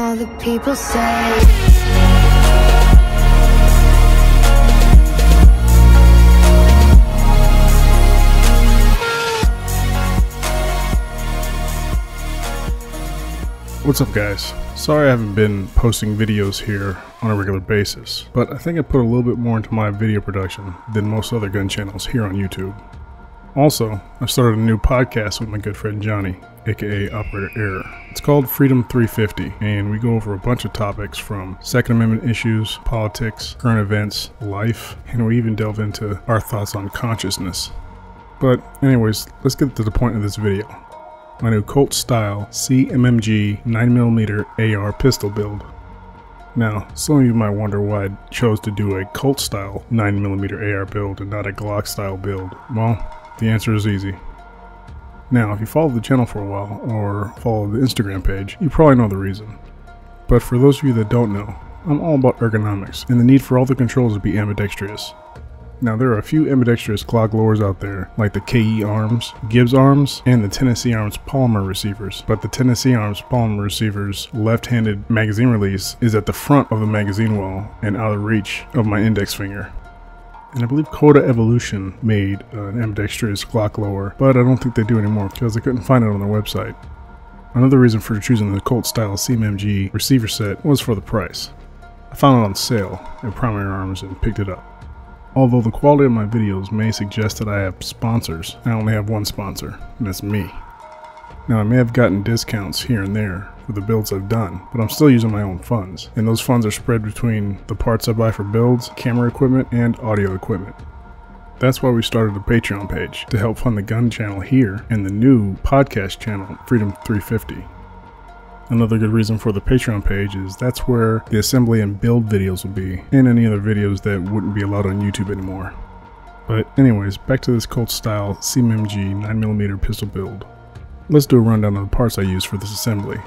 all the people say. What's up, guys? Sorry I haven't been posting videos here on a regular basis, but I think I put a little bit more into my video production than most other gun channels here on YouTube. Also, I've started a new podcast with my good friend Johnny, aka Operator Error. It's called Freedom 350, and we go over a bunch of topics from Second Amendment issues, politics, current events, life, and we even delve into our thoughts on consciousness. But anyways, let's get to the point of this video. My new Colt style CMMG 9mm AR pistol build. Now, some of you might wonder why I chose to do a Colt style 9mm AR build and not a Glock style build. Well, the answer is easy. Now, if you follow the channel for a while or follow the Instagram page, you probably know the reason. But for those of you that don't know, I'm all about ergonomics and the need for all the controls to be ambidextrous. Now, there are a few ambidextrous Glock lowers out there, like the KE arms, Gibbs arms, and the Tennessee Arms polymer receivers. But the Tennessee Arms polymer receiver's left-handed magazine release is at the front of the magazine well and out of reach of my index finger. And I believe Coda Evolution made an ambidextrous Glock lower, but I don't think they do anymore because I couldn't find it on their website. Another reason for choosing the Colt style CMMG receiver set was for the price. I found it on sale at Primary Arms and picked it up. Although the quality of my videos may suggest that I have sponsors, I only have one sponsor, and that's me. Now, I may have gotten discounts here and there for the builds I've done, but I'm still using my own funds, and those funds are spread between the parts I buy for builds, camera equipment, and audio equipment. That's why we started a Patreon page to help fund the gun channel here and the new podcast channel, Freedom 350. Another good reason for the Patreon page is that's where the assembly and build videos will be, and any other videos that wouldn't be allowed on YouTube anymore. But anyways, back to this Colt style CMMG 9mm pistol build. Let's do a rundown of the parts I use for this assembly.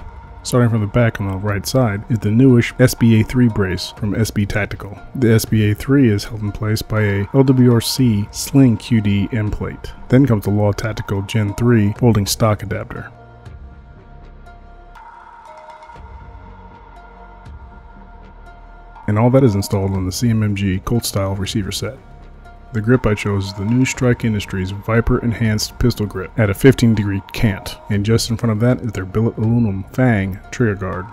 Starting from the back on the right side is the newish SBA3 brace from SB Tactical. The SBA3 is held in place by a LWRC Sling QD end plate. Then comes the Law Tactical Gen 3 folding stock adapter. And all that is installed on the CMMG Colt style receiver set. The grip I chose is the new Strike Industries Viper Enhanced Pistol Grip at a 15-degree cant, and just in front of that is their billet aluminum Fang trigger guard.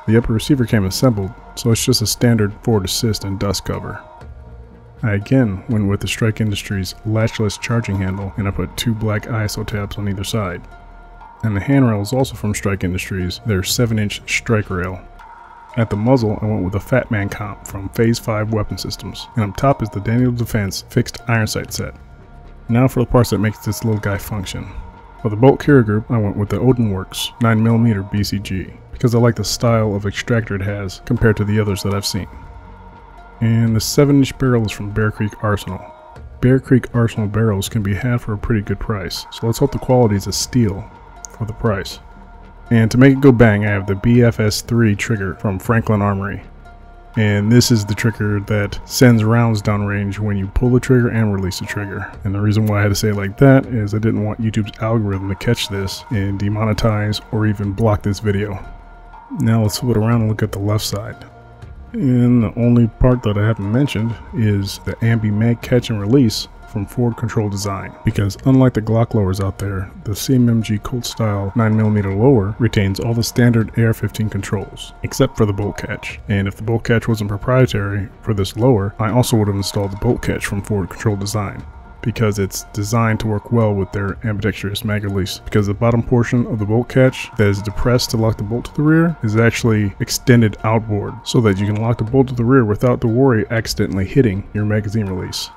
The upper receiver came assembled, so it's just a standard forward assist and dust cover. I again went with the Strike Industries latchless charging handle, and I put two black ISO tabs on either side. And the handrail is also from Strike Industries, their 7-inch strike rail. At the muzzle, I went with a Fat Man comp from Phase 5 Weapon Systems, and up top is the Daniel Defense fixed iron sight set. Now for the parts that makes this little guy function. For the bolt carrier group, I went with the Odinworks 9mm BCG, because I like the style of extractor it has compared to the others that I've seen. And the 7-inch barrel is from Bear Creek Arsenal. Bear Creek Arsenal barrels can be had for a pretty good price, so let's hope the quality is a steal for the price. And to make it go bang, I have the BFS3 trigger from Franklin Armory. And this is the trigger that sends rounds downrange when you pull the trigger and release the trigger. And the reason why I had to say it like that is I didn't want YouTube's algorithm to catch this and demonetize or even block this video. Now let's flip it around and look at the left side. And the only part that I haven't mentioned is the Ambi Mag catch and release from Ford Control Design, because unlike the Glock lowers out there, the CMMG Colt style 9mm lower retains all the standard AR-15 controls, except for the bolt catch. And if the bolt catch wasn't proprietary for this lower, I also would have installed the bolt catch from Ford Control Design, because it's designed to work well with their ambidextrous mag release, because the bottom portion of the bolt catch that is depressed to lock the bolt to the rear is actually extended outboard, so that you can lock the bolt to the rear without the worry accidentally hitting your magazine release.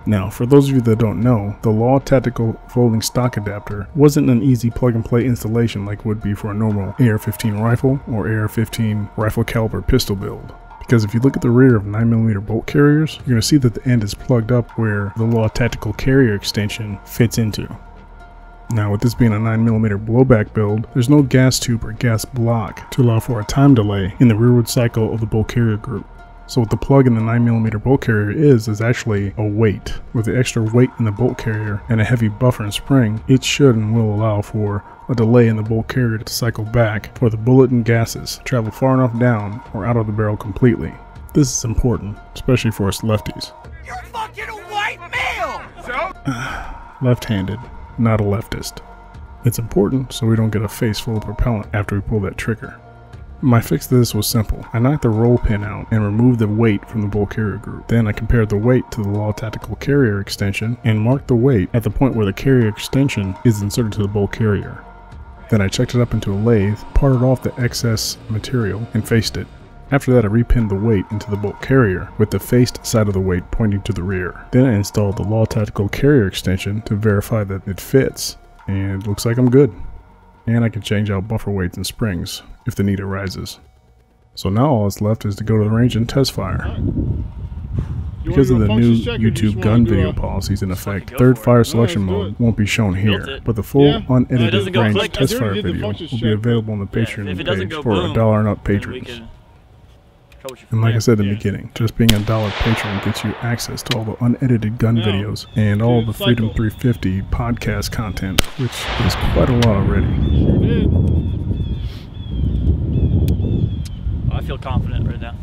Now, for those of you that don't know, the Law Tactical folding stock adapter wasn't an easy plug-and-play installation like would be for a normal AR-15 rifle or AR-15 rifle caliber pistol build. Because if you look at the rear of 9mm bolt carriers, you're going to see that the end is plugged up where the Law Tactical carrier extension fits into. Now, with this being a 9mm blowback build, there's no gas tube or gas block to allow for a time delay in the rearward cycle of the bolt carrier group. So what the plug in the 9mm bolt carrier is actually a weight. With the extra weight in the bolt carrier and a heavy buffer and spring, it should and will allow for a delay in the bolt carrier to cycle back for the bullet and gases to travel far enough down or out of the barrel completely. This is important, especially for us lefties. You're fucking a white male! So? Left-handed, not a leftist. It's important so we don't get a face full of propellant after we pull that trigger. My fix to this was simple. I knocked the roll pin out and removed the weight from the bolt carrier group. Then I compared the weight to the Law Tactical carrier extension and marked the weight at the point where the carrier extension is inserted to the bolt carrier. Then I checked it up into a lathe, parted off the excess material, and faced it. After that I repinned the weight into the bolt carrier with the faced side of the weight pointing to the rear. Then I installed the Law Tactical carrier extension to verify that it fits, and it looks like I'm good. And I can change out buffer weights and springs if the need arises. So now all that's left is to go to the range and test fire. Because of the new YouTube gun video policies in effect, third fire selection mode won't be shown here, but the full unedited range test fire video will be available on the Patreon page for $1 and up patrons. And like I said in the beginning, just being a $1 patron gets you access to all the unedited gun videos and all the Freedom 350 podcast content, which is quite a lot already. I feel confident right now.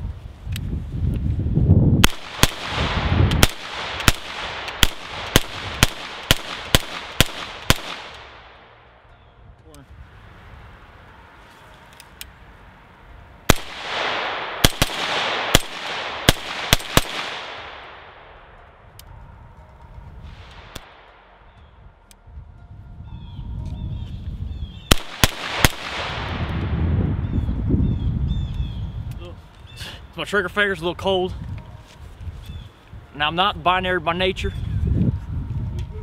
My trigger finger's a little cold. Now I'm not binary by nature.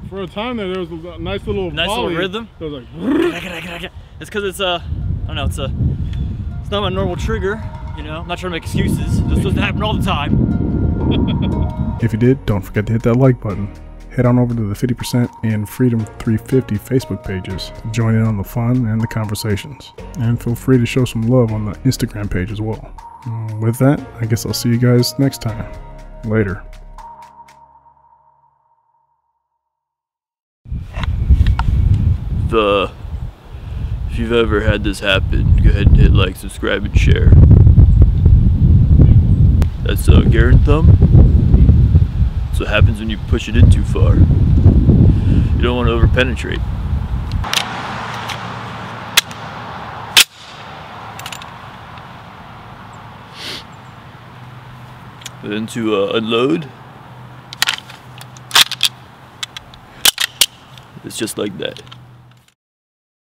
For a time there was a nice little rhythm. It was like it's because it's I don't know, it's not my normal trigger, you know. I'm not trying to make excuses. This doesn't happen all the time. If you did, don't forget to hit that like button. Head on over to the 50% and Freedom 350 Facebook pages to join in on the fun and the conversations. And feel free to show some love on the Instagram page as well. With that, I guess I'll see you guys next time. Later. If you've ever had this happen, go ahead and hit like, subscribe, and share. That's Garand thumb. That's what happens when you push it in too far. You don't want to over-penetrate. Then to unload, it's just like that.